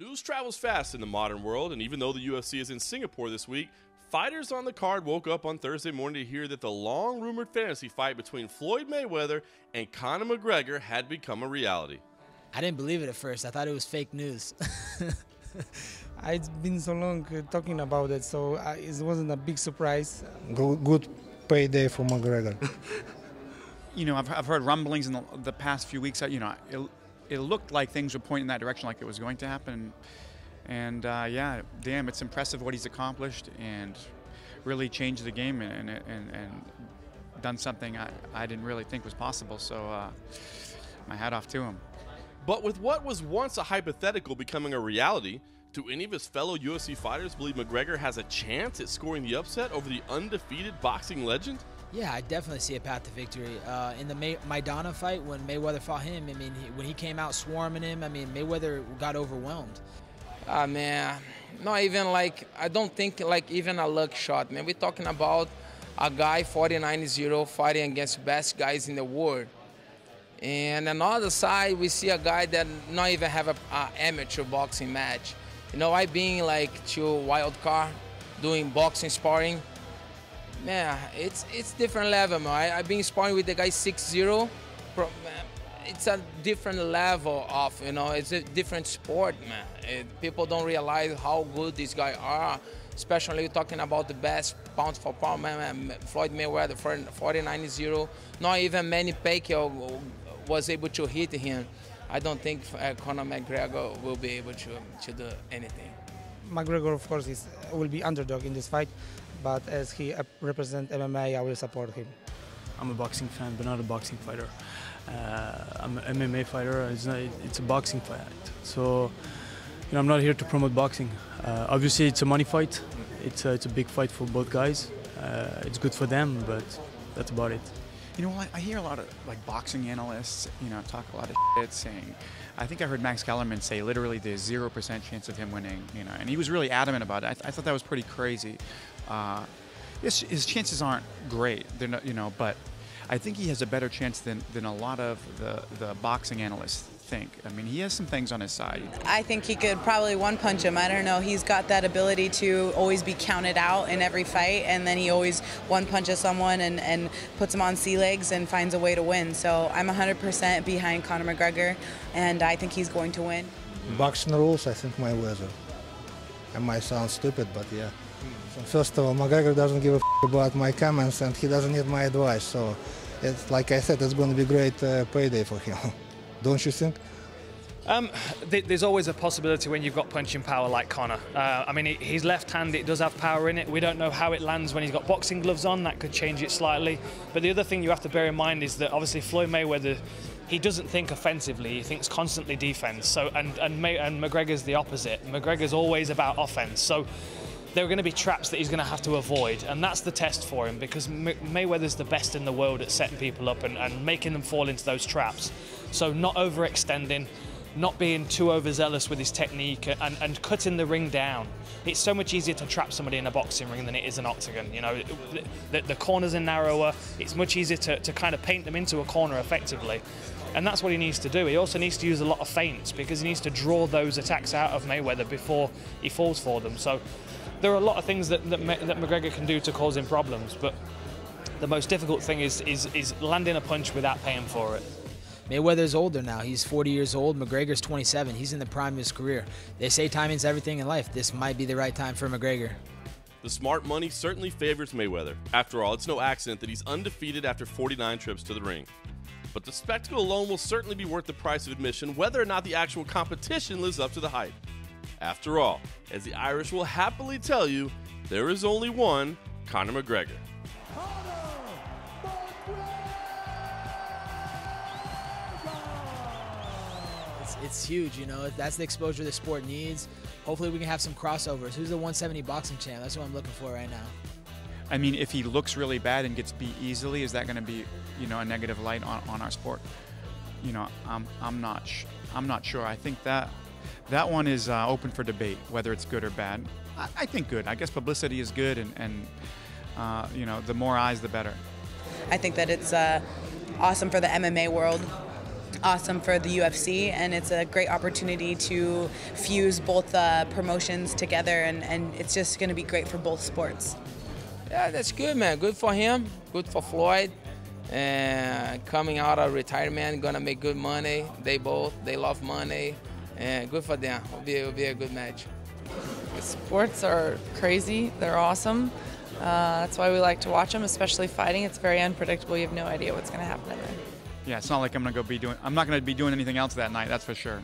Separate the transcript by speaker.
Speaker 1: News travels fast in the modern world, and even though the UFC is in Singapore this week, fighters on the card woke up on Thursday morning to hear that the long-rumored fantasy fight between Floyd Mayweather and Conor McGregor had become a reality.
Speaker 2: I didn't believe it at first. I thought it was fake news.
Speaker 3: It's been so long talking about it, so it wasn't a big surprise. Good payday for McGregor.
Speaker 4: You know, I've heard rumblings in the past few weeks that, you know, it looked like things were pointing in that direction, like it was going to happen. And yeah, damn, it's impressive what he's accomplished and really changed the game and done something I didn't really think was possible. So my hat off to him.
Speaker 1: But with what was once a hypothetical becoming a reality, do any of his fellow UFC fighters believe McGregor has a chance at scoring the upset over the undefeated boxing legend?
Speaker 2: Yeah, I definitely see a path to victory. In the Maidana fight, when Mayweather fought him, I mean, when he came out swarming him, I mean, Mayweather got overwhelmed.
Speaker 5: Man, not even like, I don't think like even a luck shot, man. We're talking about a guy 49-0 fighting against best guys in the world. And on the other side, we see a guy that not even have an amateur boxing match. You know, I've been like to wild card doing boxing sparring. Man, it's different level, man. I've been sparring with the guy 6-0. It's a different level of, you know, it's a different sport, man. People don't realize how good these guys are, especially talking about the best pound for pound, man. Floyd Mayweather, 49-0. Not even Manny Pacquiao was able to hit him. I don't think Conor McGregor will be able to do anything.
Speaker 3: McGregor, of course, will be underdog in this fight, but as he represents MMA, I will support him.
Speaker 6: I'm a boxing fan, but not a boxing fighter. I'm an MMA fighter. It's a boxing fight. So, you know, I'm not here to promote boxing. Obviously, it's a money fight. It's a big fight for both guys. It's good for them, but that's about it.
Speaker 4: You know, I hear a lot of like boxing analysts, you know, talk a lot of shit saying, I think I heard Max Kellerman say literally there's 0% chance of him winning, you know, and he was really adamant about it. I thought that was pretty crazy. His chances aren't great, they're not, you know, but I think he has a better chance than a lot of the boxing analysts think. I mean, he has some things on his side.
Speaker 7: I think he could probably one-punch him. I don't know. He's got that ability to always be counted out in every fight, and then he always one-punches someone and puts him on sea legs and finds a way to win. So I'm 100% behind Conor McGregor, and I think he's going to win.
Speaker 8: Boxing rules, I think Mayweather. I might sound stupid, but yeah. So first of all, McGregor doesn't give a about my comments, and he doesn't need my advice. So, it's, like I said, it's going to be a great payday for him. Don't you think?
Speaker 9: There's always a possibility when you've got punching power like Conor. I mean, his left hand, it does have power in it. We don't know how it lands when he's got boxing gloves on. That could change it slightly. But the other thing you have to bear in mind is that obviously Floyd Mayweather, he doesn't think offensively. He thinks constantly defense. So and McGregor's the opposite. McGregor's always about offense. So there are going to be traps that he's going to have to avoid, and that's the test for him, because Mayweather's the best in the world at setting people up and making them fall into those traps. So not overextending, not being too overzealous with his technique, and cutting the ring down. It's so much easier to trap somebody in a boxing ring than it is an octagon. You know, the corners are narrower. It's much easier to kind of paint them into a corner effectively. And that's what he needs to do. He also needs to use a lot of feints, because he needs to draw those attacks out of Mayweather before he falls for them. So there are a lot of things that McGregor can do to cause him problems, but the most difficult thing is landing a punch without paying for it.
Speaker 2: Mayweather's older now. He's 40 years old. McGregor's 27. He's in the prime of his career. They say timing's everything in life. This might be the right time for McGregor.
Speaker 1: The smart money certainly favors Mayweather. After all, it's no accident that he's undefeated after 49 trips to the ring. But the spectacle alone will certainly be worth the price of admission, whether or not the actual competition lives up to the hype. After all, as the Irish will happily tell you, there is only one Conor McGregor.
Speaker 2: It's huge, you know. That's the exposure the sport needs. Hopefully we can have some crossovers. Who's the 170 boxing champ? That's what I'm looking for right now.
Speaker 4: I mean, if he looks really bad and gets beat easily, is that going to be, you know, a negative light on our sport? You know, I'm not sure. I think that one is open for debate, whether it's good or bad. I think good. I guess publicity is good, and you know, the more eyes, the better.
Speaker 7: I think that it's awesome for the MMA world. awesome for the UFC, and it's a great opportunity to fuse both promotions together, and it's just going to be great for both sports.
Speaker 5: Yeah, that's good, man. Good for him. Good for Floyd. And coming out of retirement, gonna make good money. They love money, and good for them. It'll be a good match.
Speaker 10: Sports are crazy. They're awesome. That's why we like to watch them, especially fighting. It's very unpredictable. You have no idea what's going to happen in there.
Speaker 4: Yeah, it's not like I'm not going to be doing anything else that night, that's for sure.